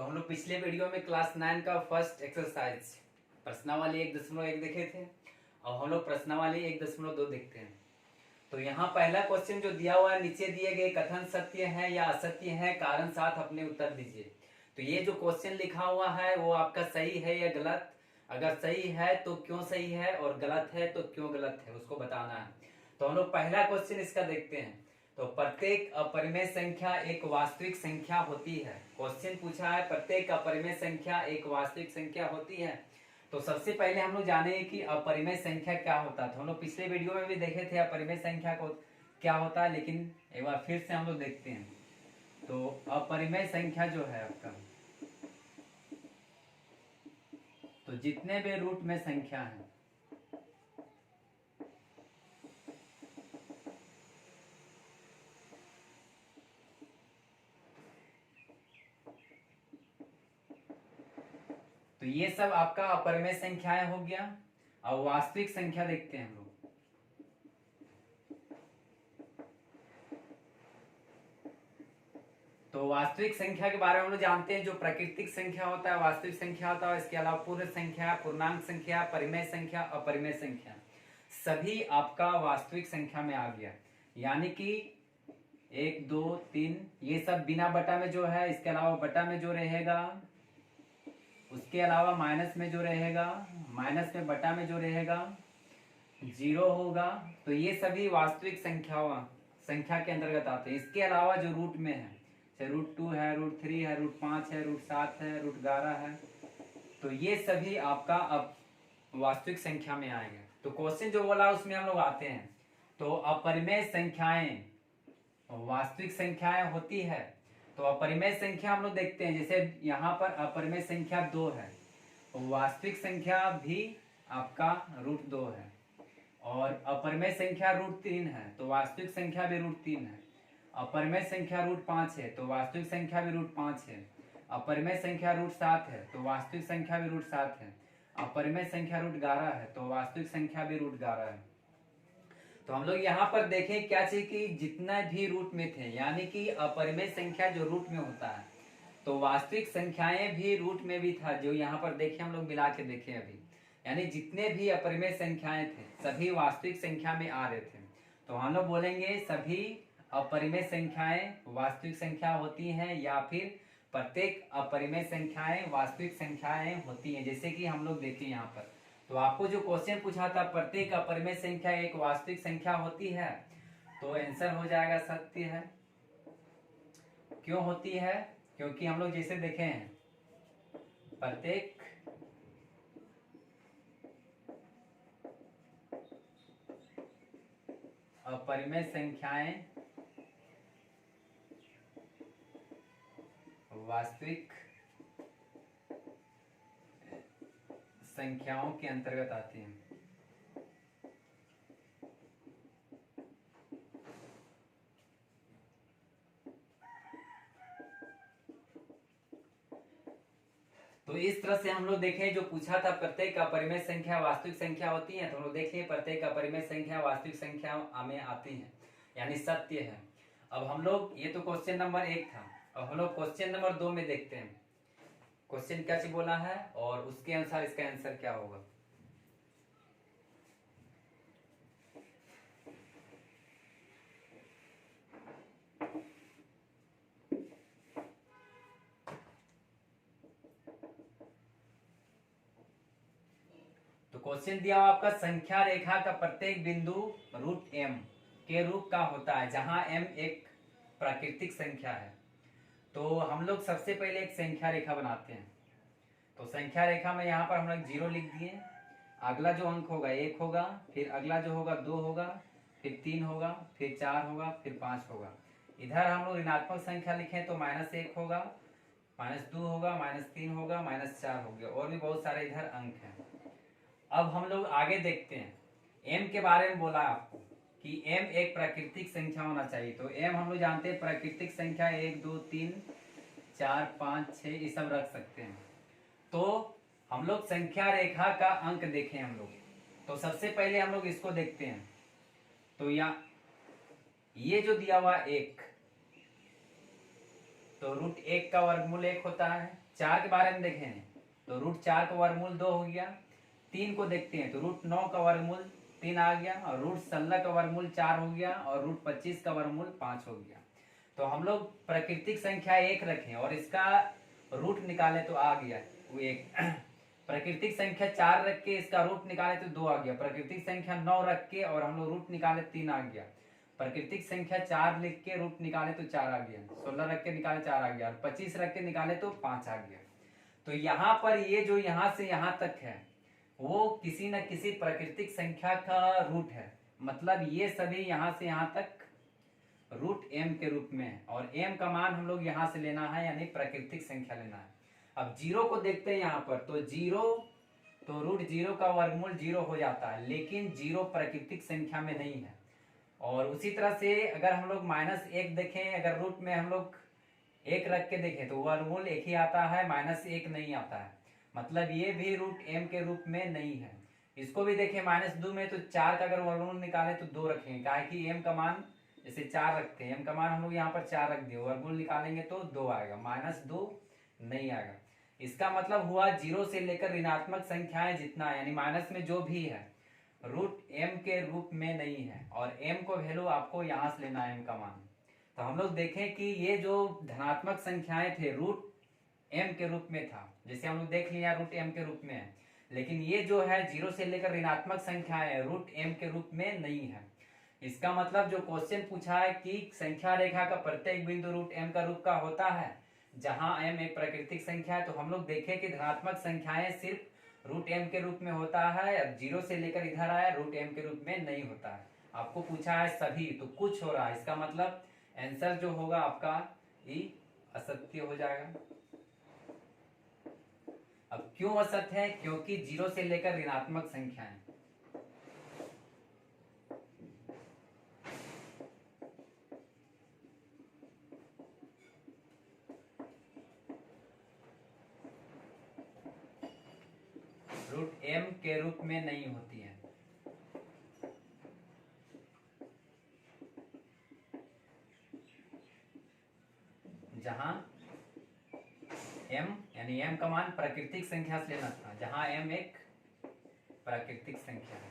तो हम लोग पिछले वीडियो में क्लास 9 का फर्स्ट एक्सरसाइज प्रश्नावली 1.1 देखे थे। अब हम लोग प्रश्नावली 1.2 देखते हैं। तो यहाँ पहला क्वेश्चन जो दिया हुआ है, नीचे दिए गए कथन सत्य है या असत्य है, कारण साथ अपने उत्तर दीजिए। तो ये जो क्वेश्चन लिखा हुआ है वो आपका सही है या गलत, अगर सही है तो क्यों सही है और गलत है तो क्यों गलत है, उसको बताना है। तो हम लोग पहला क्वेश्चन इसका देखते हैं। तो प्रत्येक अपरिमेय संख्या एक वास्तविक संख्या होती है। क्वेश्चन पूछा है प्रत्येक अपरिमेय संख्या एक वास्तविक संख्या होती है। तो सबसे पहले हम लोग जाने कि अपरिमेय संख्या क्या होता है। तो हम लोग पिछले वीडियो में भी देखे थे अपरिमेय संख्या को क्या होता है, लेकिन एक बार फिर से हम लोग देखते हैं। तो अपरिमेय संख्या जो है आपका, तो जितने भी रूट में संख्या है, तो ये सब आपका अपरिमेय संख्याएं हो गया। अब वास्तविक संख्या देखते हैं हम लोग। तो वास्तविक संख्या के बारे में हम लोग जानते हैं, जो प्राकृतिक संख्या होता है, वास्तविक संख्या होता है, इसके अलावा पूर्ण संख्या, पूर्णांक संख्या, परिमेय संख्या, अपरिमेय संख्या, सभी आपका वास्तविक संख्या में आ गया। यानी कि 1 2 3 ये सब बिना बटा में जो है, इसके अलावा बटा में जो रहेगा, उसके अलावा माइनस में जो रहेगा, माइनस में बटा में जो रहेगा, जीरो होगा। तो ये सभी वास्तविक संख्या के अंतर्गत आते हैं। इसके अलावा जो रूट में है, जैसे √2 है, √3 है, √5 है, √7 है, √11 है, तो ये सभी आपका अब वास्तविक संख्या में आएंगे। तो क्वेश्चन जो बोला उसमें हम लोग आते हैं। तो अपरिमेय संख्याएं वास्तविक संख्याएं होती है। तो अपरिमेय संख्या हम लोग देखते हैं, जैसे यहाँ पर अपरिमेय संख्या 2 है, वास्तविक संख्या भी आपका √2 है, और अपरिमेय संख्या √3 है, तो वास्तविक संख्या भी √3 है। अपरिमेय संख्या √5 है, तो वास्तविक संख्या भी √5 है। अपरिमेय संख्या √7 है, तो वास्तविक संख्या भी √7 है। अपरिमेय संख्या √11 है, तो वास्तविक संख्या भी √11 है। तो हम लोग यहाँ पर देखें क्या चाहिए कि जितना भी रूट में थे, यानी कि अपरिमेय संख्या जो रूट में होता है, तो वास्तविक संख्याएं भी रूट में भी था, जो यहाँ पर देखे हम लोग मिला के देखे अभी। यानी जितने भी अपरिमेय संख्याएं थे सभी वास्तविक संख्या में आ रहे थे। तो हम लोग बोलेंगे सभी अपरिमेय संख्याएं वास्तविक संख्या होती हैं, या फिर प्रत्येक अपरिमेय संख्याएं वास्तविक संख्याएं होती हैं। जैसे कि हम लोग देखें यहाँ पर, तो आपको जो क्वेश्चन पूछा था प्रत्येक अपरिमेय संख्या एक वास्तविक संख्या होती है, तो आंसर हो जाएगा सत्य है। क्यों होती है? क्योंकि हम लोग जैसे देखे हैं प्रत्येक अपरिमेय संख्याएं वास्तविक संख्याओं के अंतर्गत आती हैं। तो इस तरह से हम लोग देखें, जो पूछा था प्रत्येक अपरिमेय संख्या वास्तविक संख्या होती है, तो हम लोग देखिए प्रत्येक अपरिमेय संख्या वास्तविक संख्या में आती है, यानी सत्य है। अब हम लोग, ये तो क्वेश्चन नंबर 1 था। अब हम लोग क्वेश्चन नंबर 2 में देखते हैं क्वेश्चन क्या चीज बोला है और उसके अनुसार इसका आंसर क्या होगा। तो क्वेश्चन दिया हुआ आपका, संख्या रेखा का प्रत्येक बिंदु √m के रूप का होता है, जहां m एक प्राकृतिक संख्या है। तो हम लोग सबसे पहले एक संख्या रेखा बनाते हैं। तो संख्या रेखा में यहाँ पर हम लोग 0 लिख दिए। अगला जो अंक होगा 1 होगा, फिर अगला जो होगा 2 होगा, फिर 3 होगा, फिर 4 होगा, फिर 5 होगा। इधर हम लोग ऋणात्मक संख्या लिखें तो -1 होगा, -2 होगा, -3 होगा, -4 हो गया, और भी बहुत सारे इधर अंक हैं। अब हम लोग आगे देखते हैं, m के बारे में बोला आपको कि m एक प्राकृतिक संख्या होना चाहिए। तो m हम लोग जानते हैं प्राकृतिक संख्या 1 2 3 4 5 6 ये सब रख सकते हैं। तो हम लोग संख्या रेखा का अंक देखें हम लोग, तो सबसे पहले हम लोग इसको देखते हैं। तो ये जो दिया हुआ 1, तो √1 का वर्गमूल 1 होता है, 4 के बारे में देखें तो √4 का वर्गमूल 2 हो गया। 3 को देखते हैं तो √9 का वर्गमूल 3 आ गया, और √16 का वर्गमूल 4 हो गया, और √25 का वर्गमूल 5 हो गया। तो हम लोग प्राकृतिक संख्या 1 रखें और इसका रूट निकाले तो आ गया वो 1। प्राकृतिक संख्या 4 रख के इसका रूट निकाले तो 2 आ गया। प्राकृतिक संख्या 9 रख के और हम लोग रूट निकाले 3 आ गया। प्राकृतिक संख्या 4 लिख के रूट निकाले तो 4 आ गया। 16 रख के निकाले 4 आ गया, और 25 रख के निकाले तो 5 आ गया। तो यहाँ पर ये जो यहाँ से यहाँ तक है वो किसी न किसी प्राकृतिक संख्या का रूट है। मतलब ये सभी यहाँ से यहाँ तक √m के रूप में है, और m का मान हम लोग यहाँ से लेना है, यानी प्राकृतिक संख्या लेना है। अब 0 को देखते हैं यहाँ पर, तो 0 तो √0 का वर्गमूल 0 हो जाता है, लेकिन 0 प्राकृतिक संख्या में नहीं है। और उसी तरह से अगर हम लोग -1 देखें, अगर रूट में हम लोग 1 रख के देखें तो वर्गमूल 1 ही आता है, -1 नहीं आता है। मतलब ये भी √m के रूप में नहीं है। इसको भी देखें -2 में, तो 4 का अगर वर्गमूल निकाले तो 2 रखेंगे, काहे कि m का मान जैसे 4 रखते हैं, m का मान हम लोग यहाँ पर 4 रख दिए, वर्गमूल निकालेंगे तो 2 आएगा, -2 नहीं आएगा। इसका मतलब हुआ 0 से लेकर ऋणात्मक संख्याएं जितना, यानी माइनस में जो भी है √m के रूप में नहीं है, और m को वैल्यू आपको यहाँ से लेना है, m का मान। तो हम लोग देखें कि ये जो धनात्मक संख्याएं थे √m के रूप में था, जैसे हम लोग देख लिया √m के रूप में है, लेकिन ये जो है 0 से लेकर ऋणात्मक संख्याएं √m के रूप में नहीं है। इसका मतलब जो क्वेश्चन पूछा है कि संख्या रेखा का प्रत्येक बिंदु √m का रूप का होता है, जहां m एक प्राकृतिक संख्या है, तो हम लोग देखें कि धनात्मक संख्याएं सिर्फ √m के रूप में होता है, अब 0 से लेकर इधर आया √m के रूप में नहीं होता है। आपको पूछा है सभी, तो कुछ हो रहा है, इसका मतलब आंसर जो होगा आपका ये असत्य हो जाएगा। अब क्यों असत्य है? क्योंकि 0 से लेकर ऋणात्मक संख्याएं, √m के रूप में नहीं होती है। जहां m यानी m का मान प्राकृतिक संख्या से लेना था, जहां m एक प्राकृतिक संख्या है।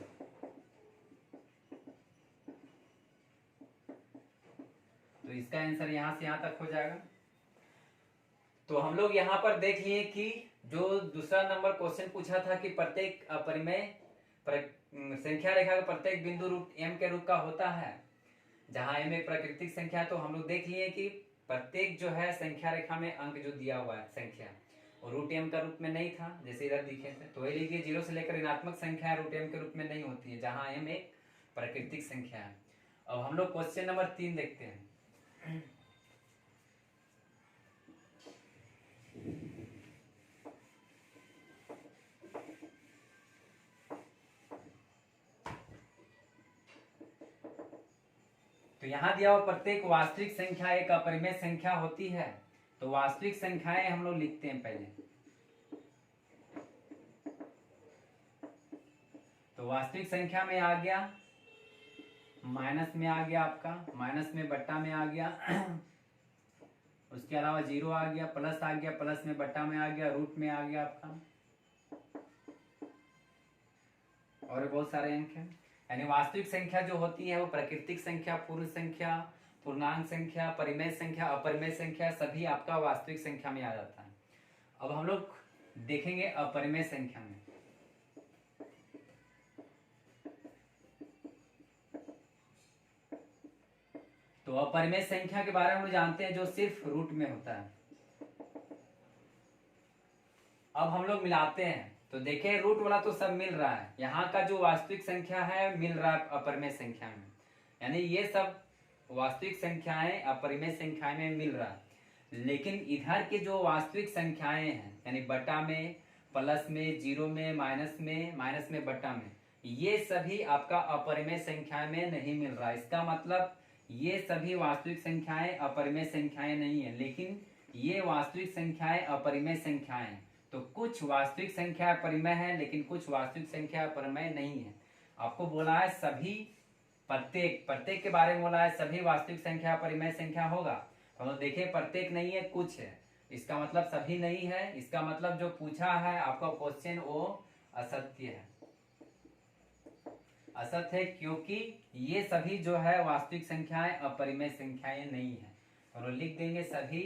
तो इसका आंसर यहां से यहां तक हो जाएगा। तो हम लोग यहाँ पर देख लिए कि जो दूसरा नंबर क्वेश्चन पूछा था कि प्रत्येक अपरिमेय संख्या रेखा का प्रत्येक बिंदु √m के रूप का होता है, जहां m एक प्राकृतिक संख्या, तो हम लोग देख लिए कि प्रत्येक जो है संख्या रेखा में अंक जो दिया हुआ है संख्या और √m का रूप में नहीं था, जैसे इधर दिखे थे। तो वही लिखिए 0 से लेकर ऋणात्मक संख्या √m के रूप में नहीं होती है, जहां m एक प्राकृतिक संख्या है। अब हम लोग क्वेश्चन नंबर 3 देखते हैं। तो यहाँ दिया हुआ प्रत्येक वास्तविक संख्या एक अपरिमेय संख्या होती है। तो वास्तविक संख्याएं हम लोग लिखते हैं पहले। तो वास्तविक संख्या में आ गया, माइनस में आ गया आपका, माइनस में बट्टा में आ गया, उसके अलावा 0 आ गया, प्लस आ गया, प्लस में बट्टा में आ गया, रूट में आ गया आपका, और बहुत सारे अंक हैं। यानी वास्तविक संख्या जो होती है वो प्राकृतिक संख्या, पूर्ण संख्या, पूर्णांक संख्या, परिमेय संख्या, अपरिमेय संख्या सभी आपका वास्तविक संख्या में आ जाता है। अब हम लोग देखेंगे अपरिमेय संख्या में। तो अपरिमेय संख्या के बारे में हम जानते हैं जो सिर्फ रूट में होता है। अब हम लोग मिलाते हैं तो देखें रूट वाला तो सब मिल रहा है, यहाँ का जो वास्तविक संख्या है मिल रहा है अपरिमेय संख्या में, यानी ये सब वास्तविक संख्याएं अपरिमेय संख्याएं में मिल रहा है। लेकिन इधर के जो वास्तविक संख्याएं हैं यानी बटा में, प्लस में, 0 में, माइनस में, बटा में, ये सभी आपका अपरिमेय संख्या में नहीं मिल रहा है। इसका मतलब ये सभी वास्तविक संख्याएं अपरिमेय संख्याएं नहीं है, लेकिन ये वास्तविक संख्याएं अपरिमेय संख्याएं। तो कुछ वास्तविक संख्या अपरिमेय है लेकिन कुछ वास्तविक संख्या अपरिमेय नहीं है। आपको बोला है सभी, प्रत्येक के बारे में बोला है सभी वास्तविक संख्या अपरिमेय संख्या होगा। तो देखिए प्रत्येक नहीं है, कुछ है। इसका मतलब सभी नहीं है, इसका मतलब जो पूछा है आपका क्वेश्चन वो असत्य है। असत्य है क्योंकि ये सभी जो है वास्तविक संख्याएं अपरिमेय संख्याएं नहीं है। और लिख देंगे सभी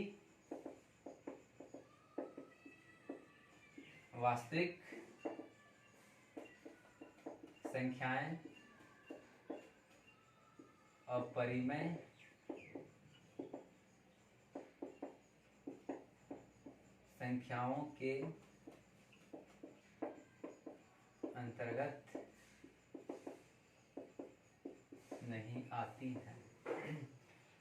वास्तविक संख्याएं अपरिमेय संख्याओं के अंतर्गत नहीं आती है।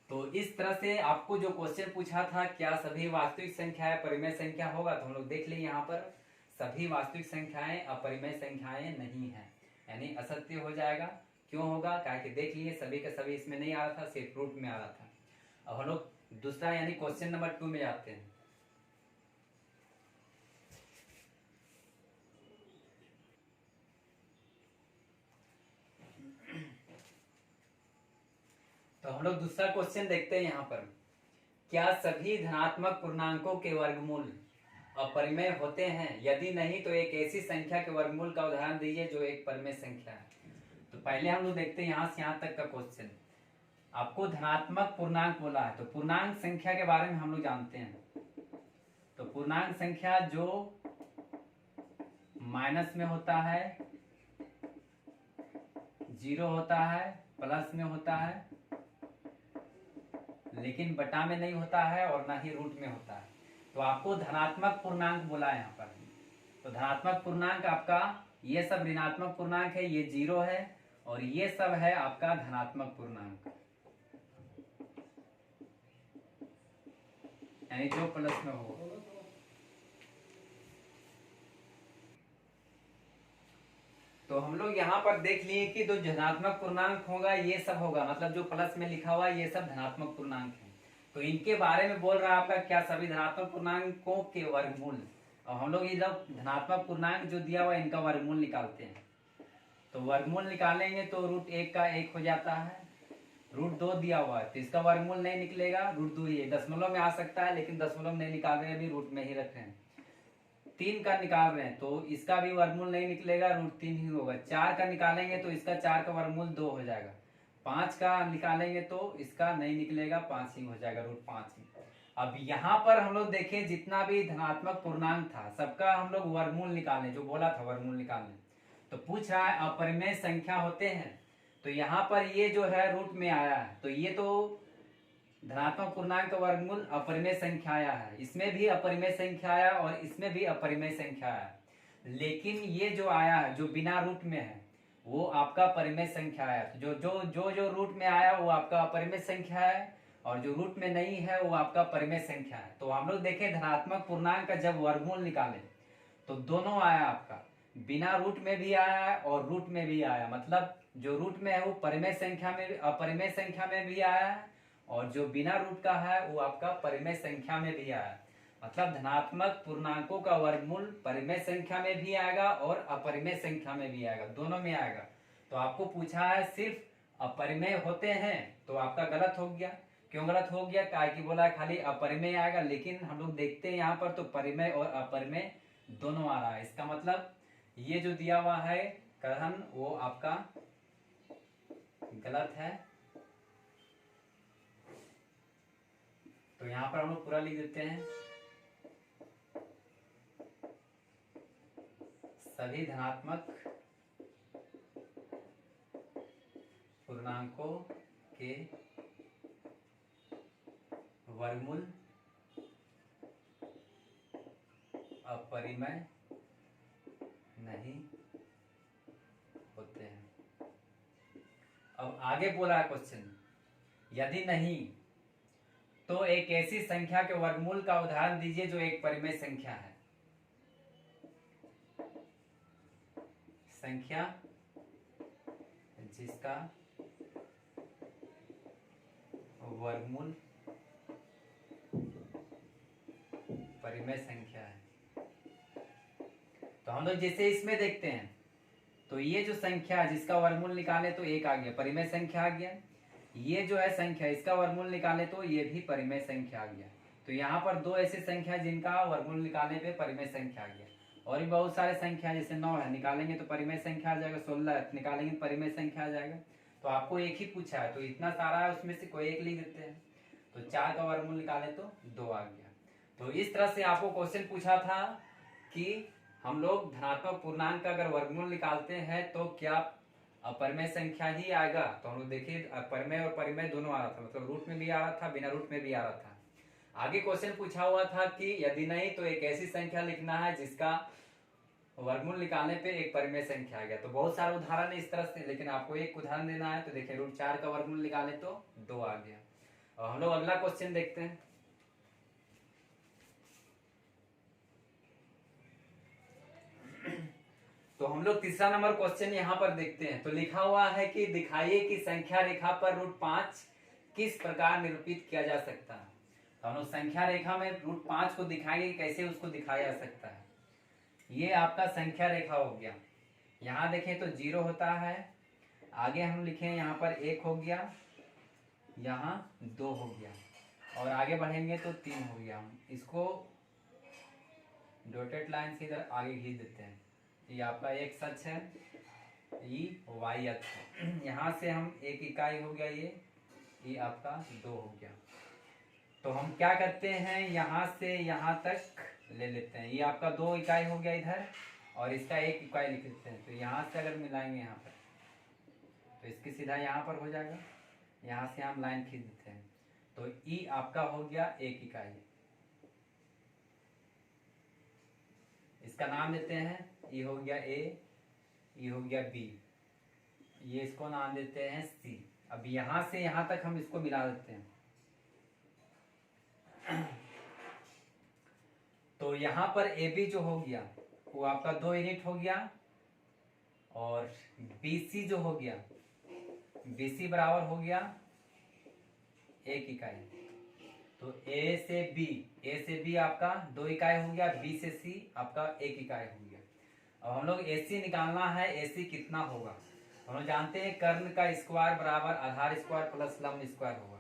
तो इस तरह से आपको जो क्वेश्चन पूछा था क्या सभी वास्तविक संख्याएं परिमेय संख्या होगा, तो हम लोग देख लें यहाँ पर सभी वास्तविक संख्याएं अपरिमेय संख्याएं नहीं है, यानी असत्य हो जाएगा। क्यों होगा, क्या कि देख लिए सभी का सभी इसमें नहीं आ रहा था, सिर्फ रूट में आ रहा था। अब हम लोग दूसरा यानी क्वेश्चन नंबर 2 में जाते हैं। तो हम लोग दूसरा क्वेश्चन देखते हैं यहाँ पर, क्या सभी धनात्मक पूर्णांकों के वर्गमूल अपरिमेय होते हैं? यदि नहीं तो एक ऐसी संख्या के वर्गमूल का उदाहरण दीजिए जो एक परिमेय संख्या है। तो पहले हम लोग देखते हैं यहाँ से यहाँ तक का क्वेश्चन। आपको धनात्मक पूर्णांक बोला है, तो पूर्णांक संख्या के बारे में हम लोग जानते हैं। तो पूर्णांक संख्या जो माइनस में होता है, जीरो होता है, प्लस में होता है, लेकिन बटा में नहीं होता है और ना ही रूट में होता है, तो आपको धनात्मक पूर्णांक बोला है यहाँ पर। तो धनात्मक पूर्णांक आपका ये सब ऋणात्मक पूर्णांक है, ये जीरो है, और ये सब है आपका धनात्मक पूर्णांक, यानी जो प्लस में हो। तो हम लोग यहाँ पर देख लिए कि जो धनात्मक पूर्णांक होगा ये सब होगा, मतलब जो प्लस में लिखा हुआ है ये सब धनात्मक पूर्णांक है। तो इनके बारे में बोल रहा है आपका क्या सभी धनात्मक पूर्णांकों के वर्गमूल। और हम लोग ये जब धनात्मक पूर्णांक जो दिया हुआ है इनका वर्गमूल निकालते हैं। तो वर्गमूल निकालेंगे तो रूट 1 का 1 हो जाता है, रूट 2 दिया हुआ है तो इसका वर्गमूल नहीं निकलेगा, रूट 2 ही है। दशमलव में आ सकता है लेकिन दशमलव नहीं निकाल रहे हैं, अभी रूट में ही रख रहे हैं। 3 का निकाल रहे हैं तो इसका भी वर्गमूल नहीं निकलेगा, रूट 3 ही होगा। 4 का निकालेंगे तो इसका 4 का वर्गमूल 2 हो जाएगा। 5 का निकालेंगे तो इसका नहीं निकलेगा, 5 ही हो जाएगा, रूट 5 ही। अब यहाँ पर हम लोग देखें जितना भी धनात्मक पूर्णांक था सबका हम लोग वर्गमूल निकालें, जो बोला था वर्गमूल निकालने। तो पूछ रहा है अपरिमेय संख्या होते हैं, तो यहाँ पर ये जो है रूट में आया है, तो ये तो धनात्मक पूर्णांक का वर्गमूल अपरिमेय संख्या आया है, इसमें भी अपरिमेय संख्या आया और इसमें भी अपरिमेय संख्या आया। लेकिन ये जो आया है जो बिना रूट में है वो आपका परिमेय संख्या आया। जो जो जो जो रूट में आया वो आपका अपरिमेय संख्या है, और जो रूट में नहीं है वो आपका परिमेय संख्या है। तो हम लोग देखें धनात्मक पूर्णांक का जब वर्गमूल निकाले तो दोनों आया आपका, बिना रूट में भी आया और रूट में भी आया। मतलब जो रूट में है वो परिमेय संख्या में, अपरिमेय संख्या में भी आया है, और जो बिना रूट का है वो आपका परिमेय संख्या में भी आया। मतलब धनात्मक पूर्णांकों का वर्गमूल परिमेय संख्या में भी आएगा और अपरिमेय संख्या में भी आएगा, दोनों में आएगा। तो आपको पूछा है सिर्फ अपरिमेय होते हैं, तो आपका गलत हो गया। क्यों गलत हो गया, क्या कि बोला खाली अपरिमेय आएगा, लेकिन हम लोग देखते हैं यहाँ पर तो परिमेय और अपरिमेय दोनों आ रहा है। इसका मतलब ये जो दिया हुआ है कथन वो आपका गलत है। तो यहाँ पर हम लोग पूरा लिख देते हैं, सभी धनात्मक पूर्णांकों के वर्गमूल अपरिमेय नहीं होते हैं। अब आगे बोला है क्वेश्चन, यदि नहीं तो एक ऐसी संख्या के वर्गमूल का उदाहरण दीजिए जो एक परिमेय संख्या है। संख्या जिसका वर्गमूल परिमेय संख्या है। तो हम लोग जैसे इसमें देखते हैं तो ये जो संख्या जिसका वर्गमूल निकाले तो 1 आ गया, परिमेय संख्या आ गया। ये जो है संख्या इसका वर्गमूल निकाले तो ये भी परिमेय संख्या आ गया। तो यहाँ पर दो ऐसी संख्या जिनका वर्गमूल निकालने पे परिमेय संख्या आ गया। और भी बहुत सारे संख्या, जैसे 9 है, निकालेंगे तो परिमेय संख्या आ जाएगा। 16 निकालेंगे तो परिमेय संख्या आ जाएगा। तो आपको एक ही पूछा है, तो इतना सारा है, उसमें से कोई एक लिख देते हैं। तो 4 का वर्गमूल निकाले तो 2 आ गया। तो इस तरह से आपको क्वेश्चन पूछा था कि हम लोग धनात्मक पूर्णांक का अगर वर्गमूल निकालते हैं तो क्या अपरिमेय संख्या ही आएगा। तो हम लोग देखिए अपरिमेय और परिमेय दोनों आ रहा था, मतलब रूट में भी आ रहा था, बिना रूट में भी आ रहा था। आगे क्वेश्चन पूछा हुआ था कि यदि नहीं तो एक ऐसी संख्या लिखना है जिसका वर्गमूल निकालने पे एक परिमेय संख्या आ गया। तो बहुत सारे उदाहरण है इस तरह से, लेकिन आपको एक उदाहरण देना है। तो देखिए √4 का वर्गमूल निकाले तो 2 आ गया। और हम लोग अगला क्वेश्चन देखते हैं। तो हम लोग तीसरा नंबर क्वेश्चन यहाँ पर देखते हैं। तो लिखा हुआ है कि दिखाइए कि संख्या रेखा पर √5 किस प्रकार निरूपित किया जा सकता है। तो हम लोग संख्या रेखा में √5 को दिखाएंगे, कैसे उसको दिखाया जा सकता है। ये आपका संख्या रेखा हो गया। यहाँ देखें तो 0 होता है, आगे हम लिखे यहाँ पर 1 हो गया, यहाँ 2 हो गया, और आगे बढ़ेंगे तो 3 हो गया। हम इसको डॉटेड लाइन से इधर आगे खींच देते हैं। ये आपका x अक्ष है, ये y अक्ष है। यहाँ से हम 1 इकाई हो गया, ये आपका 2 हो गया। तो हम क्या करते हैं, यहाँ से यहाँ तक ले लेते हैं। ये आपका 2 इकाई हो गया इधर, और इसका 1 इकाई लिख लेते हैं। तो यहाँ से अगर मिलाएंगे यहाँ पर तो इसकी सीधा यहाँ पर हो जाएगा। यहाँ से हम लाइन खींच देते हैं। तो ई आपका हो गया 1 इकाई, इसका नाम देते हैं। ई हो गया A, ई हो गया B, ये इसको नाम देते हैं C। अब यहाँ से यहाँ तक हम इसको मिला देते हैं। तो यहाँ पर AB जो हो गया वो आपका 2 यूनिट हो गया, और BC जो हो गया, BC बराबर हो गया 1 इकाई। तो A से B आपका 2 इकाई हो गया, B से C आपका 1 इकाई हो गया। अब हम लोग AC निकालना है। AC कितना होगा, हम लोग जानते हैं कर्ण का स्क्वायर बराबर आधार स्क्वायर प्लस लंब स्क्वायर होगा,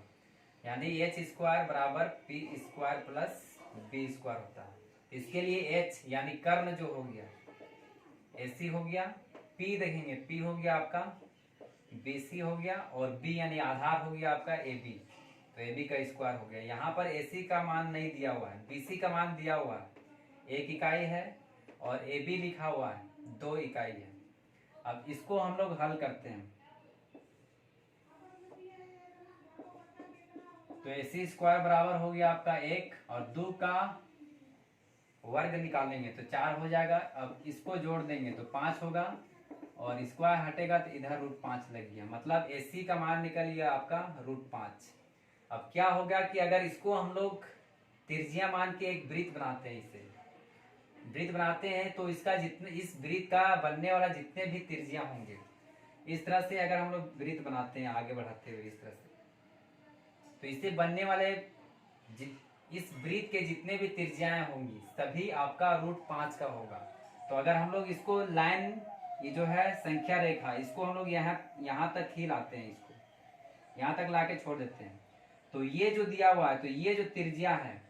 यानी h स्क्वायर बराबर p square plus b square होता है। इसके लिए h यानी कर्ण जो हो गया AC हो गया, p देखेंगे p हो गया आपका BC हो गया, और b यानी आधार हो गया आपका AB, तो AB का स्क्वायर हो गया। यहाँ पर AC का मान नहीं दिया हुआ है, BC का मान दिया हुआ है 1 इकाई है, और AB लिखा हुआ है 2 इकाई है। अब इसको हम लोग हल करते हैं। तो AC स्क्वायर बराबर हो गया आपका 1, और 2 का वर्ग निकालेंगे तो 4 हो जाएगा। अब इसको जोड़ देंगे तो 5 होगा, और स्क्वायर हटेगा तो इधर √5 लग गया। मतलब AC का मान निकल गया आपका √5। अब क्या होगा कि अगर इसको हम लोग त्रिज्या मान के एक वृत्त बनाते हैं, इसे वृत्त बनाते हैं, तो इसका जितने इस वृत्त का बनने वाला जितने भी त्रिज्या होंगे, इस तरह से अगर हम लोग वृत्त बनाते हैं आगे बढ़ाते हुए इस तरह से, तो इससे बनने वाले इस वृत्त के जितने भी त्रिज्याएं होंगी सभी आपका √5 का होगा। तो अगर हम लोग इसको लाइन, ये जो है संख्या रेखा, इसको हम लोग यहाँ तक ही लाते हैं, इसको यहाँ तक लाके छोड़ देते हैं। तो ये जो दिया हुआ है, तो ये जो त्रिज्या है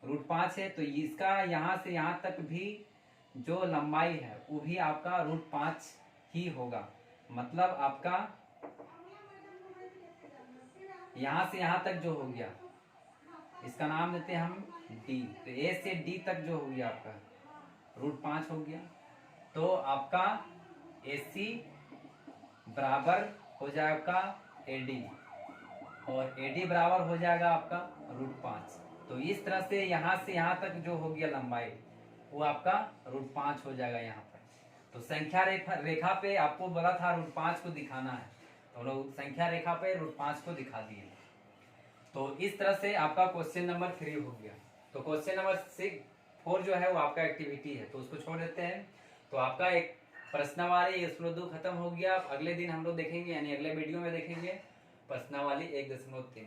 √5 है, तो इसका यहाँ से यहाँ तक भी जो लंबाई है वो भी आपका √5 ही होगा। मतलब आपका यहाँ से यहाँ तक जो हो गया, इसका नाम देते हैं हम D। तो A से D तक जो हो गया आपका √5 हो गया। तो आपका AC बराबर हो जाएगा AD, और AD बराबर हो जाएगा आपका √5। तो इस तरह से यहाँ तक जो हो गया लंबाई वो आपका √5 हो जाएगा यहाँ पर। तो संख्या रेखा पे आपको बोला था √5 को दिखाना है, तो लोग संख्या रेखा पे √5 को दिखा दिए। तो इस तरह से आपका क्वेश्चन नंबर 3 हो गया। तो क्वेश्चन नंबर 4 जो है वो आपका एक्टिविटी है, तो उसको छोड़ देते हैं। तो आपका एक प्रश्नावली 1.2 खत्म हो गया। अगले दिन हम लोग देखेंगे, यानी अगले वीडियो में देखेंगे प्रश्नावली 1.3।